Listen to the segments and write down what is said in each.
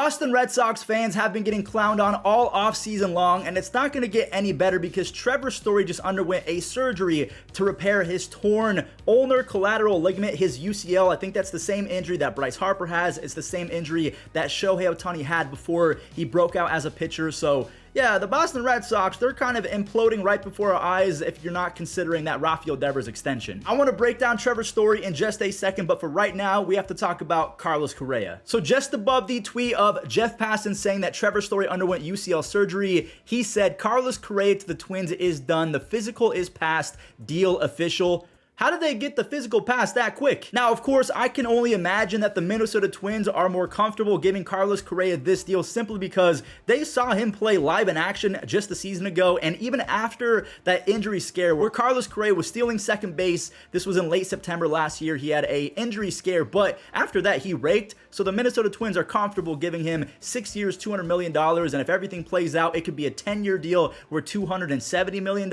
Boston Red Sox fans have been getting clowned on all offseason long, and it's not going to get any better because Trevor Story just underwent a surgery to repair his torn ulnar collateral ligament, his UCL. I think that's the same injury that Bryce Harper has. It's the same injury that Shohei Ohtani had before he broke out as a pitcher. So yeah, the Boston Red Sox, they're kind of imploding right before our eyes if you're not considering that Rafael Devers extension. I want to break down Trevor Story in just a second, but for right now, we have to talk about Carlos Correa. So just above the tweet of Jeff Passan saying that Trevor Story underwent UCL surgery, he said, Carlos Correa to the Twins is done. The physical is passed. Deal official. How did they get the physical pass that quick? Now, of course, I can only imagine that the Minnesota Twins are more comfortable giving Carlos Correa this deal simply because they saw him play live in action just a season ago, and even after that injury scare where Carlos Correa was stealing second base, this was in late September last year, he had a injury scare, but after that he raked, so the Minnesota Twins are comfortable giving him 6 years, $200 million, and if everything plays out, it could be a 10-year deal worth $270 million.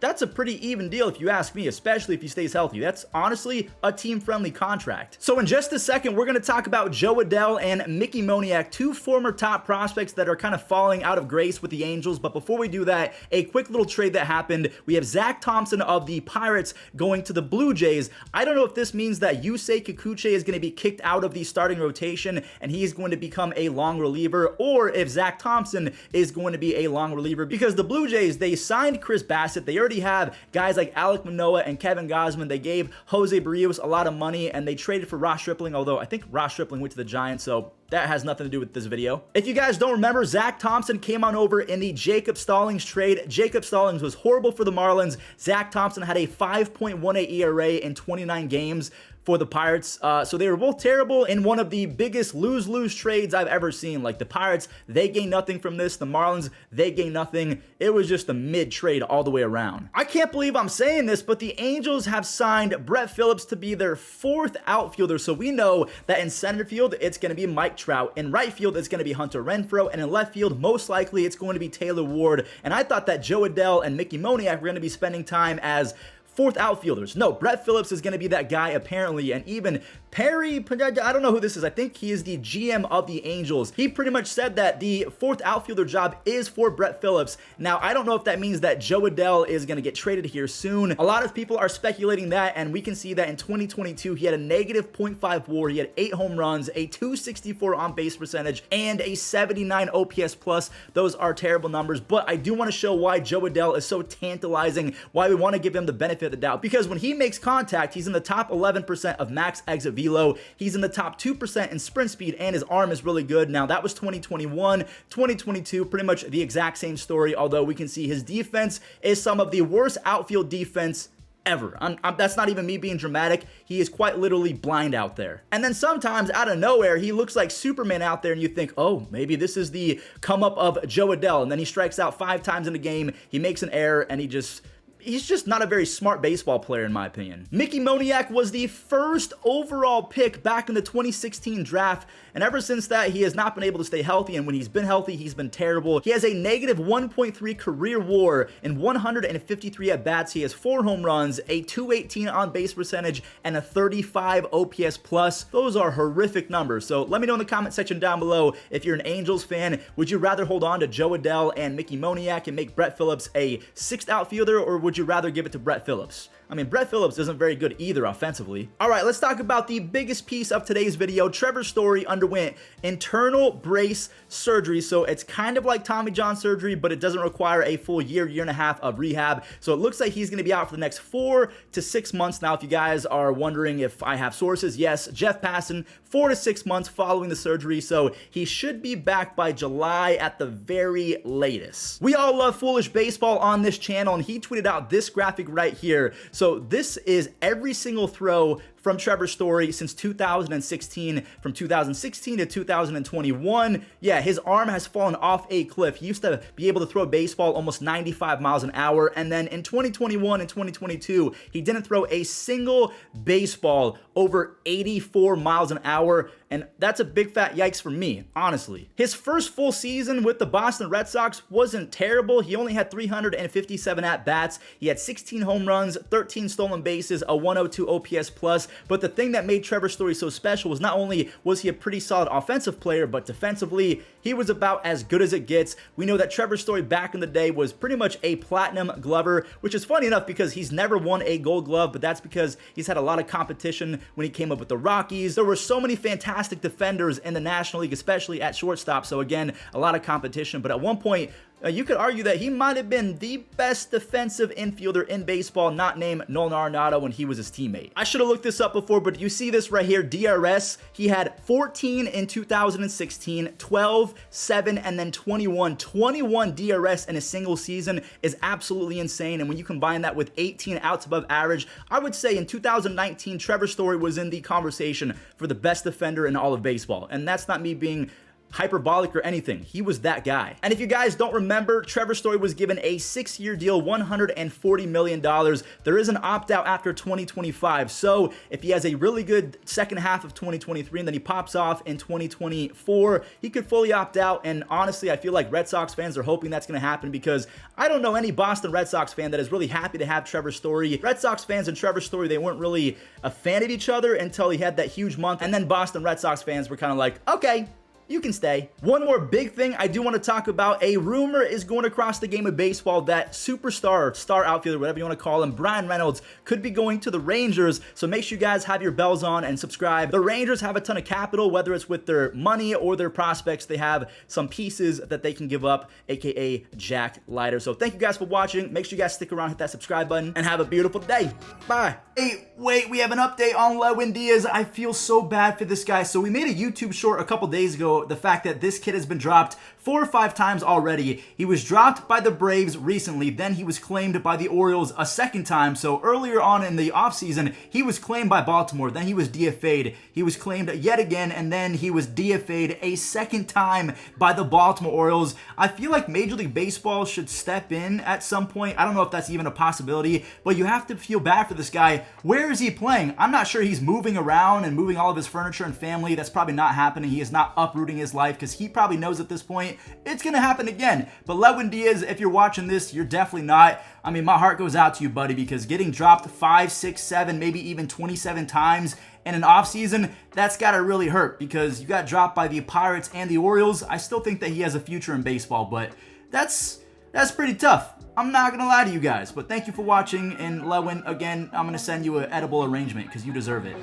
That's a pretty even deal if you ask me, especially if he stays healthy. That's honestly a team-friendly contract. So in just a second, we're going to talk about Jo Adell and Mickey Moniak, two former top prospects that are kind of falling out of grace with the Angels. But before we do that, a quick little trade that happened. We have Zach Thompson of the Pirates going to the Blue Jays. I don't know if this means that Yusei Kikuchi is going to be kicked out of the starting rotation and he is going to become a long reliever, or if Zach Thompson is going to be a long reliever, because the Blue Jays, they signed Chris Bassett. They already have guys like Alek Manoah and Kevin Gausman. They gave Jose Barrios a lot of money, and they traded for Ross Stripling, although I think Ross Stripling went to the Giants, so that has nothing to do with this video. If you guys don't remember, Zach Thompson came on over in the Jacob Stallings trade. Jacob Stallings was horrible for the Marlins. Zach Thompson had a 5.18 ERA in 29 games for the Pirates. So they were both terrible in one of the biggest lose-lose trades I've ever seen. Like the Pirates, they gained nothing from this. The Marlins, they gained nothing. It was just a mid-trade all the way around. I can't believe I'm saying this, but the Angels have signed Brett Phillips to be their fourth outfielder. So we know that in center field, it's going to be Mike Trout. In right field, it's going to be Hunter Renfroe. And in left field, most likely, it's going to be Taylor Ward. And I thought that Jo Adell and Mickey Moniak were going to be spending time as fourth outfielders. No, Brett Phillips is going to be that guy apparently, and even Perry, I don't know who this is. I think he is the GM of the Angels. He pretty much said that the fourth outfielder job is for Brett Phillips. Now, I don't know if that means that Jo Adell is going to get traded here soon. A lot of people are speculating that, and we can see that in 2022, he had a negative .5 WAR. He had 8 home runs, a 264 on-base percentage, and a 79 OPS plus. Those are terrible numbers, but I do want to show why Jo Adell is so tantalizing, why we want to give him the benefit of the doubt, because when he makes contact, he's in the top 11% of max exit velo. He's in the top 2% in sprint speed, and his arm is really good. Now, that was 2021. 2022, pretty much the exact same story, although we can see his defense is some of the worst outfield defense ever. That's not even me being dramatic. He is quite literally blind out there. And then sometimes out of nowhere, he looks like Superman out there, and you think, oh, maybe this is the come up of Jo Adell. And then he strikes out 5 times in a game. He makes an error, and he's just not a very smart baseball player, in my opinion. Mickey Moniak was the first overall pick back in the 2016 draft, and ever since that, he has not been able to stay healthy, and when he's been healthy, he's been terrible. He has a negative 1.3 career WAR in 153 at-bats. He has 4 home runs, a 218 on-base percentage, and a 35 OPS plus. Those are horrific numbers, so let me know in the comment section down below if you're an Angels fan. Would you rather hold on to Jo Adell and Mickey Moniak and make Brett Phillips a 6th outfielder, or would you rather give it to Brett Phillips? I mean, Brett Phillips isn't very good either offensively. All right, let's talk about the biggest piece of today's video. Trevor Story underwent internal brace surgery. So it's kind of like Tommy John surgery, but it doesn't require a full year and a half of rehab. So it looks like he's going to be out for the next 4 to 6 months. Now, if you guys are wondering if I have sources, yes, Jeff Passan, 4 to 6 months following the surgery. So he should be back by July at the very latest. We all love foolish baseball on this channel, and he tweeted out this graphic right here. So this is every single throw from Trevor Story since 2016, from 2016 to 2021. Yeah, his arm has fallen off a cliff. He used to be able to throw a baseball almost 95 miles an hour, and then in 2021 and 2022, he didn't throw a single baseball over 84 miles an hour, and that's a big fat yikes for me, honestly. His first full season with the Boston Red Sox wasn't terrible. He only had 357 at-bats. He had 16 home runs, 13 stolen bases, a 102 OPS plus. But the thing that made Trevor Story so special was not only was he a pretty solid offensive player, but defensively, he was about as good as it gets. We know that Trevor Story back in the day was pretty much a platinum glover, which is funny enough because he's never won a gold glove, but that's because he's had a lot of competition when he came up with the Rockies. There were so many fantastic defenders in the National League, especially at shortstop. So again, a lot of competition, but at one point, you could argue that he might have been the best defensive infielder in baseball, not named Nolan Arenado when he was his teammate. I should have looked this up before, but you see this right here, DRS. He had 14 in 2016, 12, 7, and then 21. 21 DRS in a single season is absolutely insane, and when you combine that with 18 outs above average, I would say in 2019, Trevor Story was in the conversation for the best defender in all of baseball, and that's not me being hyperbolic or anything. He was that guy. And if you guys don't remember, Trevor Story was given a 6-year deal, $140 million. There is an opt-out after 2025. So if he has a really good second half of 2023 and then he pops off in 2024, he could fully opt out. And honestly, I feel like Red Sox fans are hoping that's going to happen because I don't know any Boston Red Sox fan that is really happy to have Trevor Story. Red Sox fans and Trevor Story, they weren't really a fan of each other until he had that huge month. And then Boston Red Sox fans were kind of like, okay, you can stay. One more big thing I do want to talk about. A rumor is going across the game of baseball that superstar, star outfielder, whatever you want to call him, Brian Reynolds, could be going to the Rangers. So make sure you guys have your bells on and subscribe. The Rangers have a ton of capital, whether it's with their money or their prospects. They have some pieces that they can give up, aka Jack Leiter. So thank you guys for watching. Make sure you guys stick around, hit that subscribe button, and have a beautiful day. Bye. Hey, wait, we have an update on Lewin Diaz. I feel so bad for this guy. So we made a YouTube short a couple days ago, the fact that this kid has been dropped 4 or 5 times already. He was dropped by the Braves recently, then he was claimed by the Orioles a second time. So earlier on in the offseason, he was claimed by Baltimore, then he was DFA'd. He was claimed yet again, and then he was DFA'd a second time by the Baltimore Orioles. I feel like Major League Baseball should step in at some point. I don't know if that's even a possibility, but you have to feel bad for this guy. Where is he playing? I'm not sure he's moving around and moving all of his furniture and family. That's probably not happening. He is not uprooting his life because he probably knows at this point it's going to happen again. But Lewin Diaz, if you're watching this, you're definitely not. I mean, my heart goes out to you, buddy, because getting dropped 5, 6, 7, maybe even 27 times in an offseason, that's got to really hurt because you got dropped by the Pirates and the Orioles. I still think that he has a future in baseball, but that's pretty tough. I'm not going to lie to you guys, but thank you for watching. And Lewin, again, I'm going to send you an edible arrangement because you deserve it.